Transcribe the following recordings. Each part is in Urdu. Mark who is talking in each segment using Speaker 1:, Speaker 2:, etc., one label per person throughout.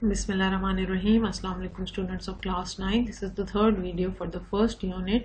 Speaker 1: Bismillahirrahmanirrahim. Assalamu alaikum students of class 9. This is the third video for the first unit.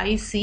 Speaker 1: IC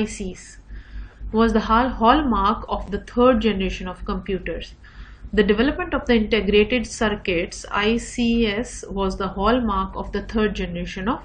Speaker 1: ICs was the hallmark of the third generation of computers. The development of the integrated circuits ICS was the hallmark of the third generation of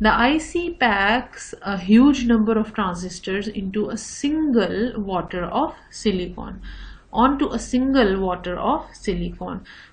Speaker 1: The IC packs a huge number of transistors into a single water of silicon. onto a single water of silicon.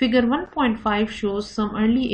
Speaker 1: Figure 1.5 shows some early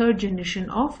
Speaker 1: third generation of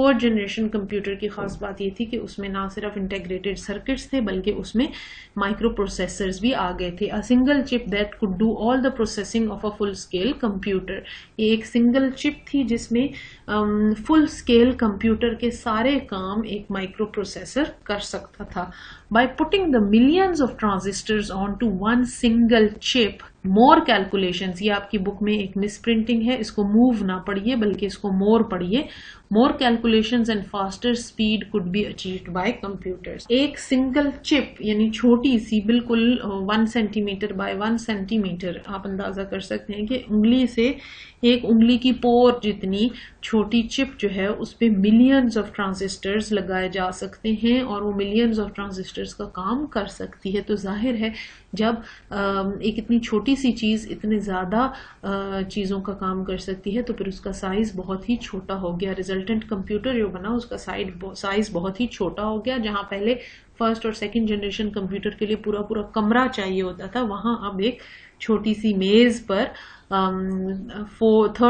Speaker 1: 4th generation computer کی خاص بات یہ تھی کہ اس میں نہ صرف انٹیگریٹڈ سرکٹس تھے بلکہ اس میں مائکرو پروسیسرز بھی آ گئے تھے. A single chip that could do all the processing of a full scale computer. یہ ایک سنگل چپ تھی جس میں فل اسکیل کمپیوٹر کے سارے کام ایک مائکرو پروسیسر کر سکتا تھا. By putting the millions of transistors onto one single chip, more calculations, یہ آپ کی بک میں ایک مس پرنٹنگ ہے, اس کو موو نہ پڑھیے بلکہ اس کو مور پڑھیے. More calculations and faster speed could be achieved by computers. ایک سنگل چپ یعنی چھوٹی سی بالکل 1 سینٹی میٹر بائی 1 سینٹی میٹر, آپ اندازہ کر سکتے ہیں کہ انگلی سے ایک انگلی کی پور جتنی چھوٹی چپ جو ہے اس پہ ملینز آف ٹرانزسٹرز لگائے جا سکتے ہیں اور وہ ملینز آف ٹرانزسٹرز کا کام کر سکتی ہے. تو ظاہر ہے جب ایک اتنی چھوٹی سی چیز اتنے زیادہ چیزوں کا کام کر سکتی ہے تو پھر اس کا سائز بہت ہی چھوٹا ہو گیا. ریزلٹنٹ کمپیوٹر جو بنا اس کا سائز بہت ہی چھوٹا ہو گیا. جہاں پہلے فرسٹ اور سیکنڈ جنریشن کمپیوٹر کے لیے پورا کمرہ چاہیے ہوتا تھا, وہاں اب ایک چھوٹی سی میز پر فورتھ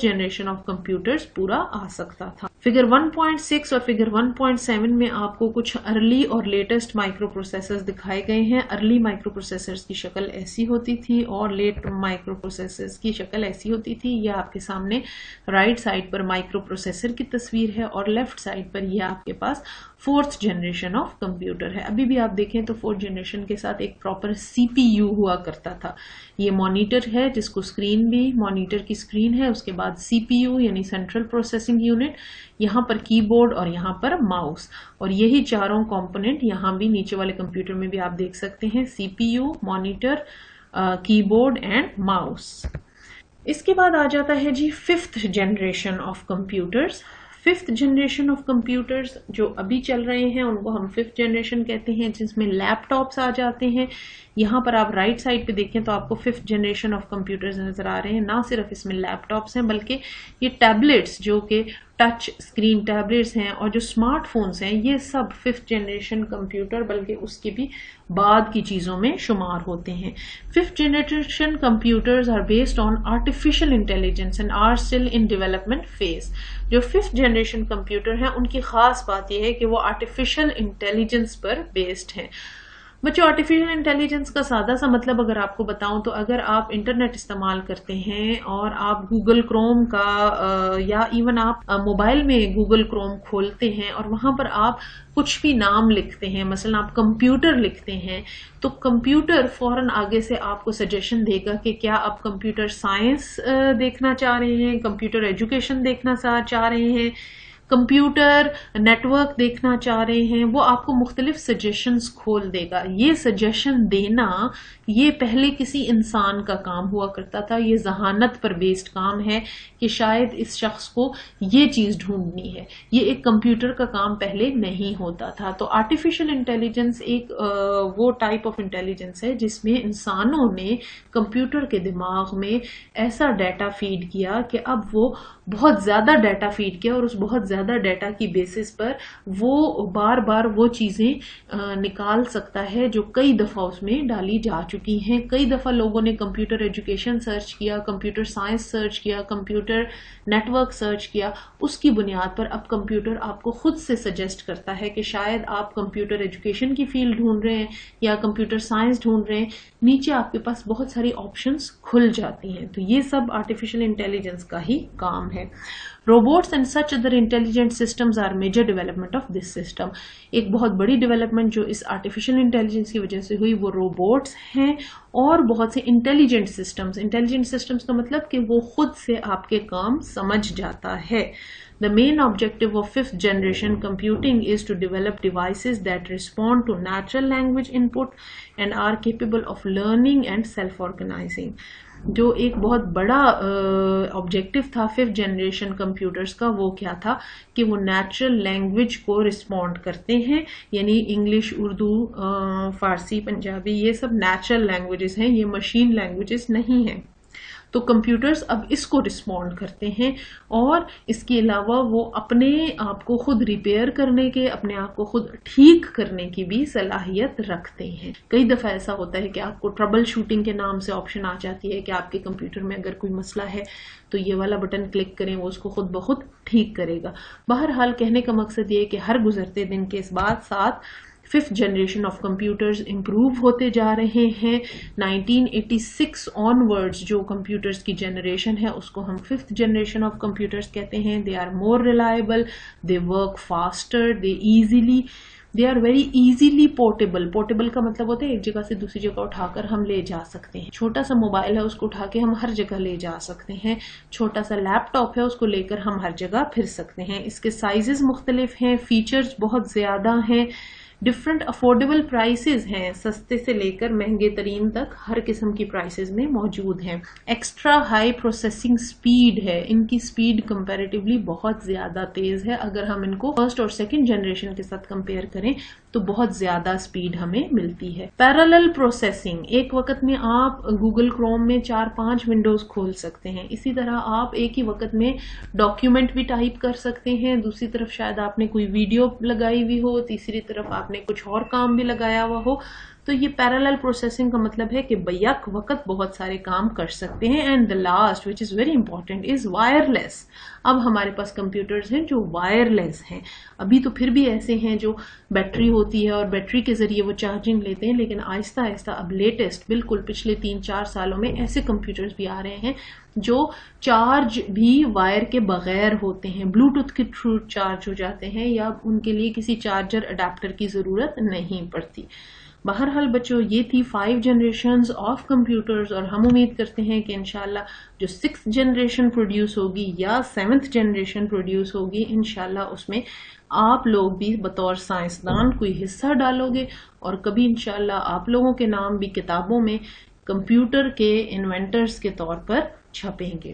Speaker 1: جنریشن آف کمپیوٹرز پورا آ سکتا تھا. فگر 1.6 اور فگر 1.7 میں آپ کو کچھ ارلی اور لیٹسٹ مائکرو پروسیسرز دکھائے گئے ہیں. ارلی مائکرو پروسیسرز کی شکل ایسی ہوتی تھی اور لیٹ مائکرو پروسیسرز کی شکل ایسی ہوتی تھی. یہ آپ کے سامنے رائٹ سائڈ پر مائکرو پروسیسر کی تصویر ہے اور لیفٹ سائڈ پر یہ آپ کے پاس فورتھ جنریشن آف کمپیوٹر ہے. ابھی بھی آپ دیکھیں تو فورتھ جنریشن کے ساتھ ایک پراپر سی پی یو ہوا کرتا تھا. یہ مانیٹر ہے جس کو اسکرین بھی مانیٹر کی اسکرین ہے, اس کے بعد سی پی یو یعنی سینٹرل پروسیسنگ یونٹ, یہاں پر کی بورڈ اور یہاں پر ماؤس, اور یہی چاروں کمپوننٹ یہاں بھی نیچے والے کمپیوٹر میں بھی آپ دیکھ سکتے ہیں, سی پی یو, مانیٹر, کی بورڈ اینڈ ماؤس. اس کے بعد آ جاتا ہے جی 5th generation of computers. 5th generation of computers جو ابھی چل رہے ہیں ان کو ہم 5th جنریشن کہتے ہیں, جس میں لیپ ٹاپس آ جاتے ہیں. یہاں پر آپ رائٹ سائڈ پہ دیکھیں تو آپ کو 5th جنریشن آف کمپیوٹرز نظر آ رہے ہیں. نہ صرف اس میں لیپ ٹاپس ہیں بلکہ یہ ٹیبلٹس جو کہ ٹچ اسکرین ٹیبلٹس ہیں اور جو اسمارٹ فونز ہیں یہ سب 5th جنریشن کمپیوٹر بلکہ اس کے بھی بعد کی چیزوں میں شمار ہوتے ہیں. 5th generation computers are based on artificial intelligence and are still in development phase. جو 5th جنریشن کمپیوٹر ہیں ان کی خاص بات یہ ہے کہ وہ آرٹیفیشل انٹیلیجنس پر بیسڈ ہیں. بچوں آرٹیفیشل انٹیلیجنس کا سادہ سا مطلب اگر آپ کو بتاؤں تو اگر آپ انٹرنیٹ استعمال کرتے ہیں اور آپ گوگل کروم کا یا ایون آپ موبائل میں گوگل کروم کھولتے ہیں اور وہاں پر آپ کچھ بھی نام لکھتے ہیں, مثلا آپ کمپیوٹر لکھتے ہیں, تو کمپیوٹر فوراً آگے سے آپ کو سجیشن دے گا کہ کیا آپ کمپیوٹر سائنس دیکھنا چاہ رہے ہیں, کمپیوٹر ایجوکیشن دیکھنا چاہ رہے ہیں, کمپیوٹر نیٹ ورک دیکھنا چاہ رہے ہیں. وہ آپ کو مختلف سجیشنز کھول دے گا. یہ سجیشن دینا یہ پہلے کسی انسان کا کام ہوا کرتا تھا. یہ ذہانت پر بیسڈ کام ہے کہ شاید اس شخص کو یہ چیز ڈھونڈنی ہے. یہ ایک کمپیوٹر کا کام پہلے نہیں ہوتا تھا. تو آرٹیفیشل انٹیلیجنس ایک وہ ٹائپ آف انٹیلیجنس ہے جس میں انسانوں نے کمپیوٹر کے دماغ میں ایسا ڈیٹا فیڈ کیا کہ اب وہ بہت زیادہ ڈیٹا فیڈ کیا اور اس بہت زیادہ ڈیٹا کی بیسس پر وہ بار بار وہ چیزیں نکال سکتا ہے جو کئی دفعہ اس میں ڈالی جا چکی ہیں. کئی دفعہ لوگوں نے کمپیوٹر ایجوکیشن سرچ کیا, کمپیوٹر سائنس سرچ کیا, کمپیوٹر نیٹ ورک سرچ کیا. اس کی بنیاد پر اب کمپیوٹر آپ کو خود سے سجیسٹ کرتا ہے کہ شاید آپ کمپیوٹر ایجوکیشن کی فیلڈ ڈھونڈ رہے ہیں یا کمپیوٹر سائنس ڈھونڈ رہے ہیں. نیچے آپ کے پاس بہت ساری آپشنز کھل جاتی ہیں. تو یہ سب آرٹیفیشل انٹیلیجنس کا ہی کام ہے. Robots and such other intelligent systems are major development of this system. ایک بہت بڑی ڈیولپمنٹ جو اس آرٹیفیشل انٹیلیجنس کی وجہ سے ہوئی وہ روبوٹس ہیں اور بہت سے انٹیلیجنٹ سسٹمز. انٹیلیجنٹ سسٹمز کا مطلب کہ وہ خود سے آپ کے کام سمجھ جاتا ہے. The main objective of 5th generation computing is to develop devices that respond to natural language input and are capable of learning and self-organizing. جو ایک بہت بڑا آبجیکٹو تھا 5th جنریشن کمپیوٹرز کا وہ کیا تھا کہ وہ نیچرل لینگویج کو رسپونڈ کرتے ہیں, یعنی انگلش, اردو, فارسی, پنجابی, یہ سب نیچرل لینگویجز ہیں, یہ مشین لینگویجز نہیں ہیں. تو کمپیوٹرز اب اس کو رسپونڈ کرتے ہیں اور اس کے علاوہ وہ اپنے آپ کو خود ریپیئر کرنے کے، اپنے آپ کو خود ٹھیک کرنے کی بھی صلاحیت رکھتے ہیں. کئی دفعہ ایسا ہوتا ہے کہ آپ کو ٹربل شوٹنگ کے نام سے آپشن آ جاتی ہے کہ آپ کے کمپیوٹر میں اگر کوئی مسئلہ ہے تو یہ والا بٹن کلک کریں، وہ اس کو خود بخود ٹھیک کرے گا. بہرحال کہنے کا مقصد یہ ہے کہ ہر گزرتے دن کے اس بات ساتھ 5th generation of computers improve ہوتے جا رہے ہیں. 1986 آنورڈز جو کمپیوٹرز کی جنریشن ہے اس کو ہم 5th جنریشن آف کمپیوٹرز کہتے ہیں. They are more reliable, they work faster, they are very easily portable. Portable کا مطلب ہوتا ہے ایک جگہ سے دوسری جگہ اٹھا کر ہم لے جا سکتے ہیں. چھوٹا سا موبائل ہے اس کو اٹھا کے ہم ہر جگہ لے جا سکتے ہیں. چھوٹا سا لیپ ٹاپ ہے اس کو لے کر ہم ہر جگہ پھر سکتے ہیں. اس کے سائزز مختلف ہیں، فیچرز بہت زیادہ ہیں، ڈفرنٹ افورڈیبل پرائسز ہیں، سستے سے لے کر مہنگے ترین تک ہر قسم کی پرائسز میں موجود ہیں. ایکسٹرا ہائی پروسیسنگ سپیڈ ہے، ان کی سپیڈ کمپیریٹیولی بہت زیادہ تیز ہے. اگر ہم ان کو فرسٹ اور سیکنڈ جنریشن کے ساتھ کمپیئر کریں تو بہت زیادہ سپیڈ ہمیں ملتی ہے. پیرالل پروسیسنگ، ایک وقت میں آپ گوگل کروم میں 4-5 ونڈوز کھول سکتے ہیں. اسی طرح آپ ایک ہی وقت میں ڈاکیومنٹ بھی ٹائپ کر سکتے ہیں، دوسری طرف شاید آپ نے کوئی ویڈیو لگائی ہوئی ہو، تیسری طرف آپ نے کچھ اور کام بھی لگایا ہوا ہو. تو یہ پیرالل پروسیسنگ کا مطلب ہے کہ بیک وقت بہت سارے کام کر سکتے ہیں. And the last which is very important is wireless. اب ہمارے پاس کمپیوٹرز ہیں جو وائرلیس ہیں. ابھی تو پھر بھی ایسے ہیں جو بیٹری ہوتی ہے اور بیٹری کے ذریعے وہ چارجنگ لیتے ہیں، لیکن آہستہ آہستہ اب لیٹسٹ بالکل پچھلے 3-4 سالوں میں ایسے کمپیوٹرز بھی آ رہے ہیں جو چارج بھی وائر کے بغیر ہوتے ہیں، بلوٹوتھ کے تھرو چارج ہو جاتے ہیں یا ان کے لیے کسی چارجر اڈاپٹر کی ضرورت نہیں پڑتی. بہرحال بچوں یہ تھی 5 جنریشنز آف کمپیوٹرز، اور ہم امید کرتے ہیں کہ انشاءاللہ جو 6th جنریشن پروڈیوس ہوگی یا 7th جنریشن پروڈیوس ہوگی انشاءاللہ اس میں آپ لوگ بھی بطور سائنسدان کوئی حصہ ڈالو گے اور کبھی انشاءاللہ آپ لوگوں کے نام بھی کتابوں میں کمپیوٹر کے انوینٹرز کے طور پر چھپیں گے.